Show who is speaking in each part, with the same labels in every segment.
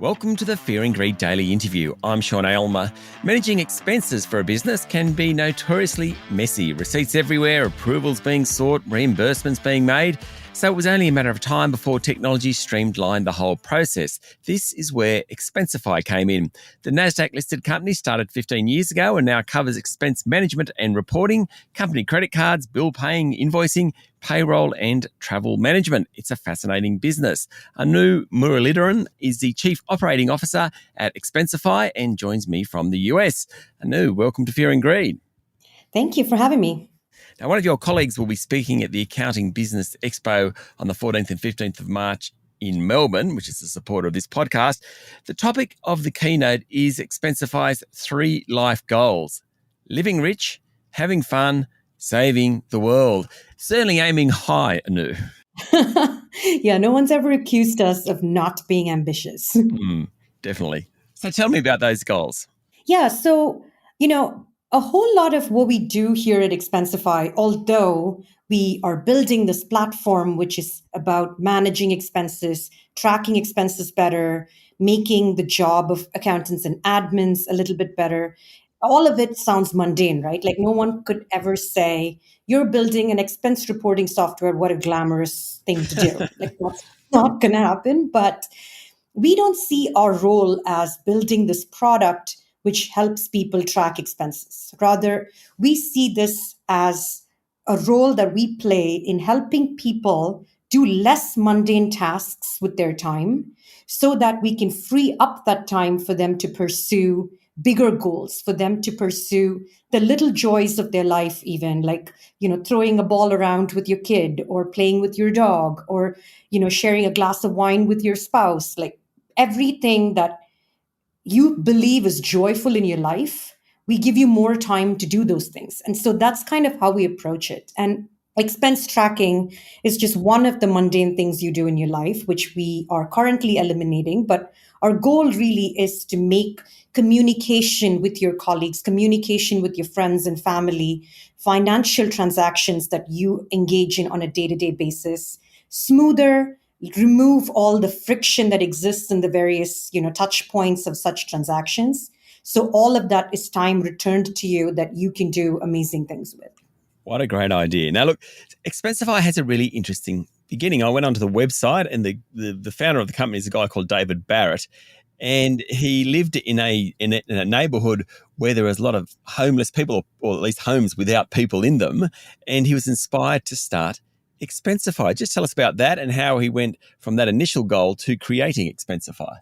Speaker 1: Welcome to the Fear and Greed Daily Interview. I'm Sean Aylmer. Managing expenses for a business can be notoriously messy. Receipts everywhere, approvals being sought, reimbursements being made. So it was only a matter of time before technology streamlined the whole process. This is where Expensify came in. The Nasdaq-listed company started 15 years ago and now covers expense management and reporting, company credit cards, bill paying, invoicing, payroll and travel management. It's a fascinating business. Anu Muralidharan is the Chief Operating Officer at Expensify and joins me from the US. Anu, welcome to Fear and Greed.
Speaker 2: Thank you for having me.
Speaker 1: Now, one of your colleagues will be speaking at the Accounting Business Expo on the 14th and 15th of March in Melbourne, which is the supporter of this podcast. The topic of the keynote is Expensify's 3 life goals: living rich, having fun, saving the world. Certainly aiming high, Anu.
Speaker 2: Yeah, no one's ever accused us of not being ambitious.
Speaker 1: Definitely. So tell me about those goals.
Speaker 2: Yeah, so, a whole lot of what we do here at Expensify, although we are building this platform, which is about managing expenses, tracking expenses better, making the job of accountants and admins a little bit better. All of it sounds mundane, right? Like no one could ever say, you're building an expense reporting software. What a glamorous thing to do. Like that's not going to happen. But we don't see our role as building this product which helps people track expenses. Rather, we see this as a role that we play in helping people do less mundane tasks with their time so that we can free up that time for them to pursue bigger goals, for them to pursue the little joys of their life, even like, throwing a ball around with your kid or playing with your dog or, sharing a glass of wine with your spouse, like everything that you believe is joyful in your life, we give you more time to do those things. And so that's kind of how we approach it. And expense tracking is just one of the mundane things you do in your life, which we are currently eliminating. But our goal really is to make communication with your colleagues, communication with your friends and family, financial transactions that you engage in on a day-to-day basis, smoother, remove all the friction that exists in the various, touch points of such transactions. So all of that is time returned to you that you can do amazing things with.
Speaker 1: What a great idea. Now, look, Expensify has a really interesting beginning. I went onto the website and the founder of the company is a guy called David Barrett. And he lived in a neighborhood where there was a lot of homeless people, or at least homes without people in them. And he was inspired to start Expensify. Just tell us about that and how he went from that initial goal to creating Expensify.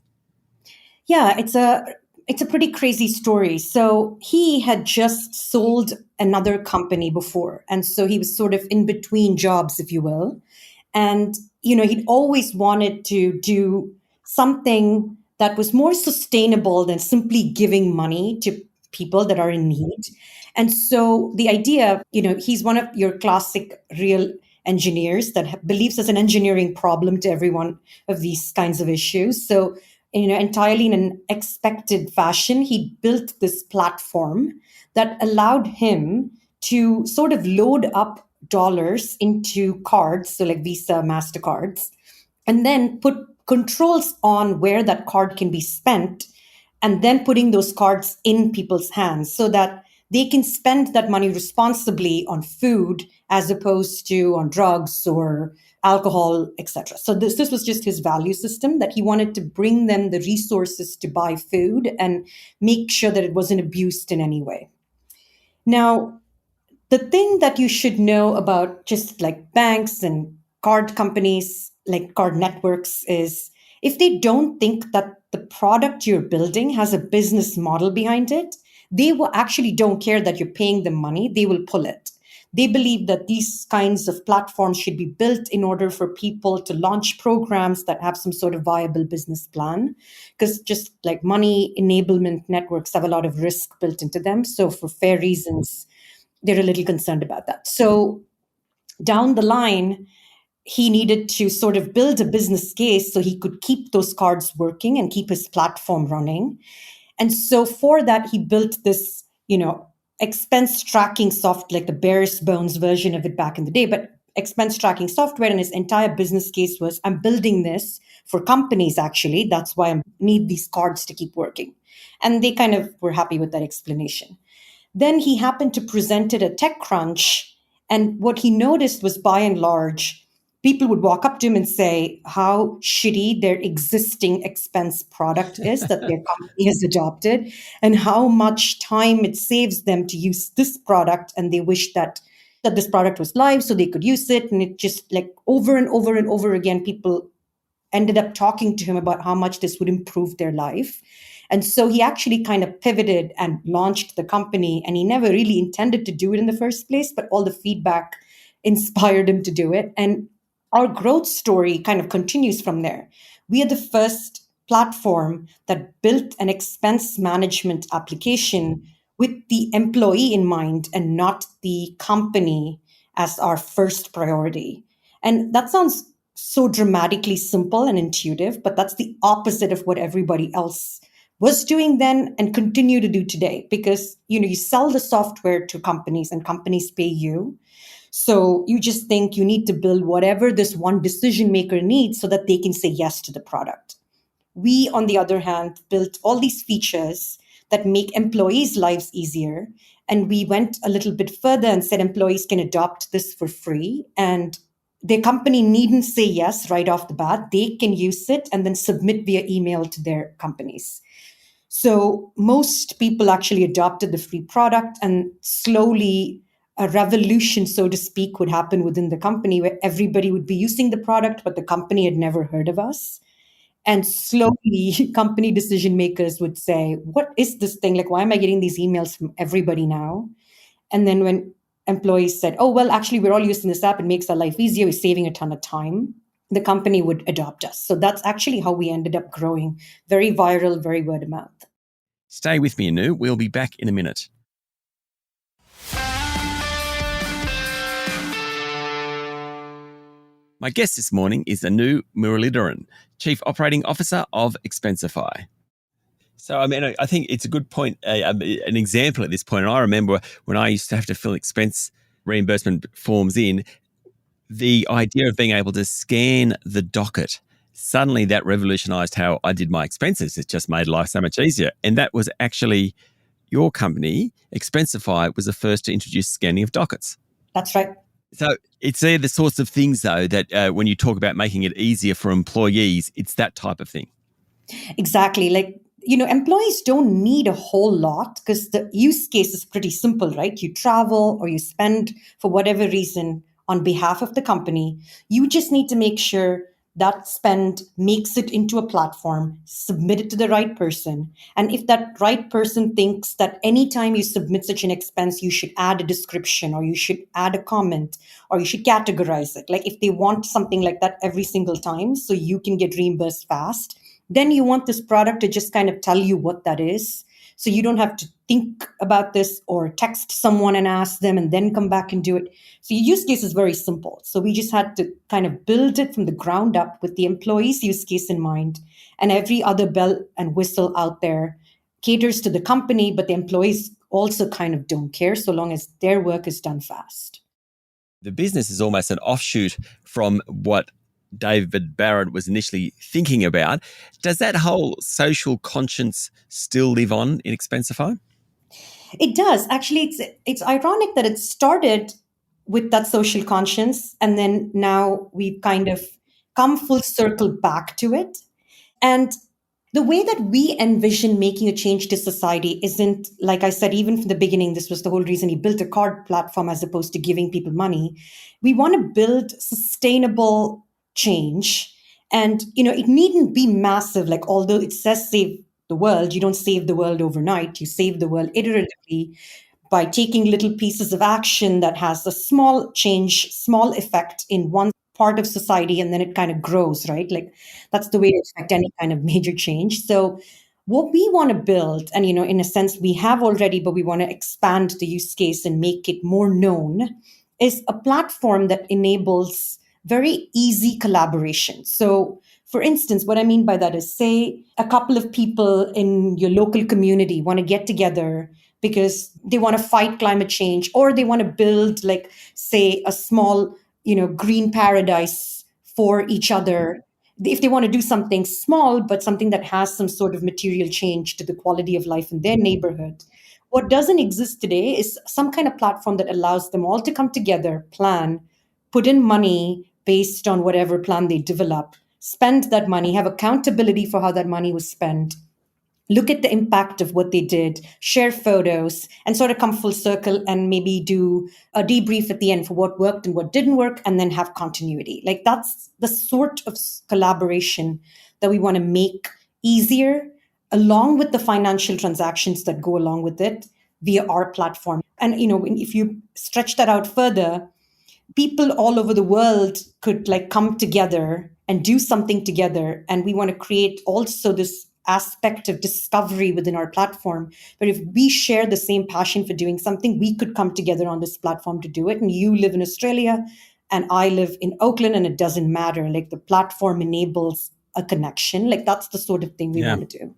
Speaker 2: Yeah, it's a pretty crazy story. So he had just sold another company before. And so he was sort of in between jobs, if you will. And, he'd always wanted to do something that was more sustainable than simply giving money to people that are in need. And so the idea, he's one of your classic real engineers that believes there's an engineering problem to every one of these kinds of issues. So, entirely in an expected fashion, he built this platform that allowed him to sort of load up dollars into cards, so like Visa, MasterCards, and then put controls on where that card can be spent, and then putting those cards in people's hands so that they can spend that money responsibly on food as opposed to on drugs or alcohol, etc. So this was just his value system, that he wanted to bring them the resources to buy food and make sure that it wasn't abused in any way. Now, the thing that you should know about just like banks and card companies, like card networks, is if they don't think that the product you're building has a business model behind it, they will actually don't care that you're paying them money. They will pull it. They believe that these kinds of platforms should be built in order for people to launch programs that have some sort of viable business plan, because just like money enablement networks have a lot of risk built into them. So for fair reasons, they're a little concerned about that. So down the line, he needed to sort of build a business case so he could keep those cards working and keep his platform running. And so for that, he built this, expense tracking software, like the barest bones version of it back in the day. But expense tracking software, and his entire business case was, I'm building this for companies, actually. That's why I need these cards to keep working. And they kind of were happy with that explanation. Then he happened to present it at TechCrunch. And what he noticed was, by and large, people would walk up to him and say how shitty their existing expense product is that their company has adopted, and how much time it saves them to use this product. And they wish that this product was live so they could use it. And it just, like, over and over and over again, people ended up talking to him about how much this would improve their life. And so he actually kind of pivoted and launched the company. And he never really intended to do it in the first place, but all the feedback inspired him to do it. And our growth story kind of continues from there. We are the first platform that built an expense management application with the employee in mind and not the company as our first priority. And that sounds so dramatically simple and intuitive, but that's the opposite of what everybody else was doing then and continue to do today. Because you sell the software to companies and companies pay you. So you just think you need to build whatever this one decision maker needs so that they can say yes to the product. We, on the other hand, built all these features that make employees' lives easier. And we went a little bit further and said employees can adopt this for free. And their company needn't say yes right off the bat. They can use it and then submit via email to their companies. So most people actually adopted the free product, and slowly a revolution, so to speak, would happen within the company where everybody would be using the product, but the company had never heard of us. And slowly company decision makers would say, what is this thing? Like, why am I getting these emails from everybody now? And then when employees said, oh, well, actually, we're all using this app. It makes our life easier. We're saving a ton of time. The company would adopt us. So that's actually how we ended up growing. Very viral, very word of mouth.
Speaker 1: Stay with me, Anu. We'll be back in a minute. My guest this morning is Anu Muralidharan, Chief Operating Officer of Expensify. So, I think it's a good point, an example at this point. And I remember when I used to have to fill expense reimbursement forms in, the idea of being able to scan the docket, suddenly that revolutionized how I did my expenses. It just made life so much easier. And that was actually your company, Expensify, was the first to introduce scanning of dockets.
Speaker 2: That's right.
Speaker 1: So it's the sorts of things, though, that when you talk about making it easier for employees, it's that type of thing.
Speaker 2: Exactly. Like, employees don't need a whole lot because the use case is pretty simple, right? You travel or you spend for whatever reason on behalf of the company. You just need to make sure that spend makes it into a platform, submit it to the right person. And if that right person thinks that anytime you submit such an expense, you should add a description or you should add a comment or you should categorize it. Like if they want something like that every single time so you can get reimbursed fast, then you want this product to just kind of tell you what that is. So you don't have to think about this or text someone and ask them and then come back and do it. So your use case is very simple. So we just had to kind of build it from the ground up with the employee's use case in mind. And every other bell and whistle out there caters to the company, but the employees also kind of don't care so long as their work is done fast.
Speaker 1: The business is almost an offshoot from what David Barrett was initially thinking about. Does that whole social conscience still live on in Expensify?
Speaker 2: It does. Actually, it's ironic that it started with that social conscience, and then now we've kind of come full circle back to it. And the way that we envision making a change to society isn't, like I said, even from the beginning, this was the whole reason he built a card platform as opposed to giving people money. We want to build sustainable change. And, it needn't be massive. Like, although it says save the world, you don't save the world overnight. You save the world iteratively by taking little pieces of action that has a small change, small effect in one part of society, and then it kind of grows, right? Like that's the way to affect any kind of major change. So what we want to build, and in a sense we have already, but we want to expand the use case and make it more known, is a platform that enables very easy collaboration. So for instance, what I mean by that is, say a couple of people in your local community want to get together because they want to fight climate change, or they want to build, like, say, a small green paradise for each other. If they want to do something small, but something that has some sort of material change to the quality of life in their neighborhood. What doesn't exist today is some kind of platform that allows them all to come together, plan, put in money based on whatever plan they develop, spend that money, have accountability for how that money was spent, look at the impact of what they did, share photos, and sort of come full circle and maybe do a debrief at the end for what worked and what didn't work, and then have continuity. Like that's the sort of collaboration that we want to make easier, along with the financial transactions that go along with it via our platform. And, if you stretch that out further, people all over the world could like come together and do something together. And we want to create also this aspect of discovery within our platform. But if we share the same passion for doing something, we could come together on this platform to do it. And you live in Australia and I live in Oakland, and it doesn't matter. Like the platform enables a connection. Like that's the sort of thing we want to do.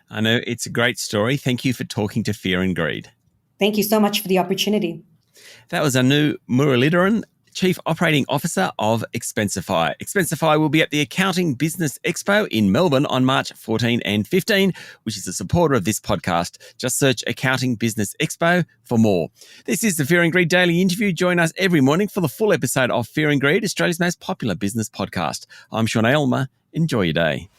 Speaker 1: I know it's a great story. Thank you for talking to Fear and Greed.
Speaker 2: Thank you so much for the opportunity.
Speaker 1: That was Anu Muralidharan, Chief Operating Officer of Expensify. Expensify will be at the Accounting Business Expo in Melbourne on March 14 and 15, which is a supporter of this podcast. Just search Accounting Business Expo for more. This is the Fear and Greed Daily Interview. Join us every morning for the full episode of Fear and Greed, Australia's most popular business podcast. I'm Sean Aylmer. Enjoy your day.